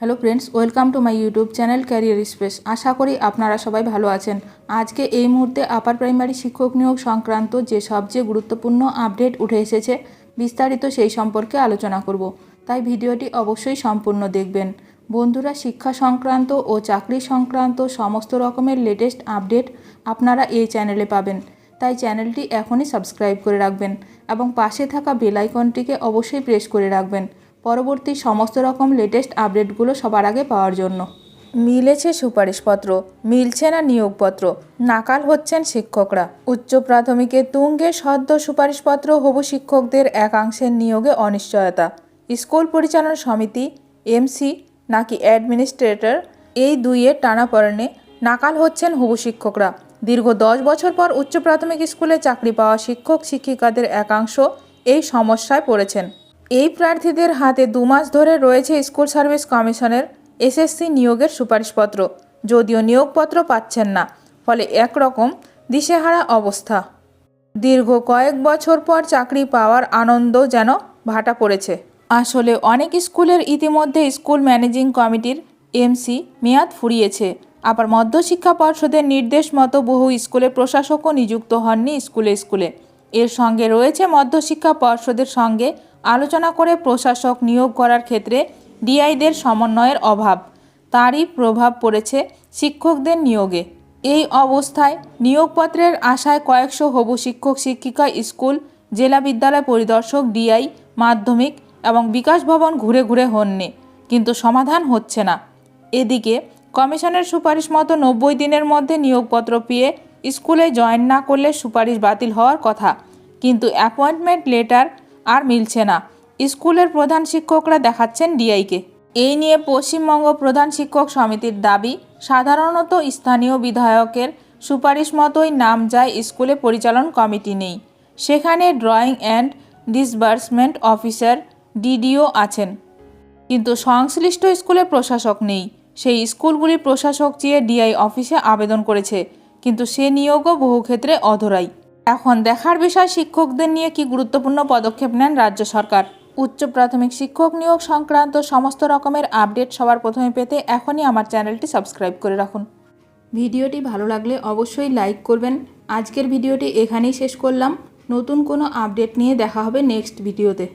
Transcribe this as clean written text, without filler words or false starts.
Hello friends, welcome to my YouTube channel career space. আশা করি আপনারা সবাই ভালো আছেন। আজকে এই মুহূর্তে আপার প্রাইমারি শিক্ষক নিয়োগ সংক্রান্ত যে সবচেয়ে গুরুত্বপূর্ণ আপডেট উঠে এসেছে, বিস্তারিত সেই সম্পর্কে আলোচনা করব। তাই ভিডিওটি অবশ্যই সম্পূর্ণ দেখবেন। বন্ধুরা, শিক্ষা সংক্রান্ত ও চাকরি সংক্রান্ত সমস্ত রকমের লেটেস্ট আপডেট আপনারা এই চ্যানেলে পাবেন। তাই চ্যানেলটি এখনই সাবস্ক্রাইব করে রাখবেন এবং পাশে থাকা বেল আইকনটিকে অবশ্যই প্রেস করে রাখবেন পরবর্তী সমস্ত রকম লেটেস্ট আপডেটগুলো সবার আগে পাওয়ার জন্য। মিলেছে সুপারিশপত্র, মিলছে না নিয়োগপত্র, নাকাল হচ্ছেন শিক্ষকরা। উচ্চ প্রাথমিকে তুঙ্গে সদ্য সুপারিশপত্র হবু শিক্ষকদের একাংশের নিয়োগে অনিশ্চয়তা। স্কুল পরিচালনা সমিতি, এমসি নাকি অ্যাডমিনিস্ট্রেটর, এই দুইয়ের টানাপড়েনে নাকাল হচ্ছেন হবু শিক্ষকরা। দীর্ঘ 10 বছর পর উচ্চ প্রাথমিক স্কুলে চাকরি পাওয়া শিক্ষক শিক্ষিকাদের একাংশ এই সমস্যায় পড়েছেন। এই প্রার্থীদের হাতে 2 মাস ধরে রয়েছে স্কুল সার্ভিস কমিশনের এসএসসি নিয়োগের সুপারিশপত্র, যদিও নিয়োগপত্র পাচ্ছেন না। ফলে একরকম দিশেহারা অবস্থা। দীর্ঘ কয়েক বছর পর চাকরি পাওয়ার আনন্দ যেন ভাটা পড়েছে। আসলে অনেক স্কুলের ইতিমধ্যে স্কুল ম্যানেজিং কমিটির এমসি মেয়াদ ফুরিয়েছে। আবার মধ্যশিক্ষা পর্ষদের নির্দেশ মতো বহু স্কুলে প্রশাসকও নিযুক্ত হননি স্কুলে। এর সঙ্গে রয়েছে মধ্যশিক্ষা পর্ষদের সঙ্গে আলোচনা করে প্রশাসক নিয়োগ করার ক্ষেত্রে ডিআইদের সমন্বয়ের অভাব। তারই প্রভাব পড়েছে শিক্ষকদের নিয়োগে। এই অবস্থায় নিয়োগপত্রের আশায় কয়েকশো হবু শিক্ষক শিক্ষিকা স্কুল, জেলা বিদ্যালয় পরিদর্শক, ডিআই, মাধ্যমিক এবং বিকাশ ভবন ঘুরে ঘুরে হন্যে, কিন্তু সমাধান হচ্ছে না। এদিকে কমিশনের সুপারিশ মতো 90 দিনের মধ্যে নিয়োগপত্র পেয়ে স্কুলে জয়েন না করলে সুপারিশ বাতিল হওয়ার কথা, কিন্তু অ্যাপয়েন্টমেন্ট লেটার আর মিলছে না। স্কুলের প্রধান শিক্ষকরা দেখাচ্ছেন ডিআইকে। এই নিয়ে পশ্চিমবঙ্গ প্রধান শিক্ষক সমিতির দাবি, সাধারণত স্থানীয় বিধায়কের সুপারিশ মতোই নাম যায় স্কুলে পরিচালন কমিটি নেই। সেখানে drawing and disbursement officer DDO আছেন, কিন্তু সংশ্লিষ্ট স্কুলে প্রশাসক নেই। সেই স্কুলগুলির প্রশাসক চেয়ে ডিআই অফিসে আবেদন করেছে, কিন্তু সে নিয়োগও বহু ক্ষেত্রে অধরাই। এখন দেখার বিষয় শিক্ষকদের নিয়ে কি গুরুত্বপূর্ণ পদক্ষেপ নেন রাজ্য সরকার। উচ্চ প্রাথমিক শিক্ষক নিয়োগ সংক্রান্ত সমস্ত রকমের আপডেট সবার প্রথমে পেতে এখনই আমার চ্যানেলটি সাবস্ক্রাইব করে রাখুন। ভিডিওটি ভালো লাগলে অবশ্যই লাইক করবেন। আজকের ভিডিওটি এখানেই শেষ করলাম। নতুন কোনো আপডেট নিয়ে দেখা হবে নেক্সট ভিডিওতে।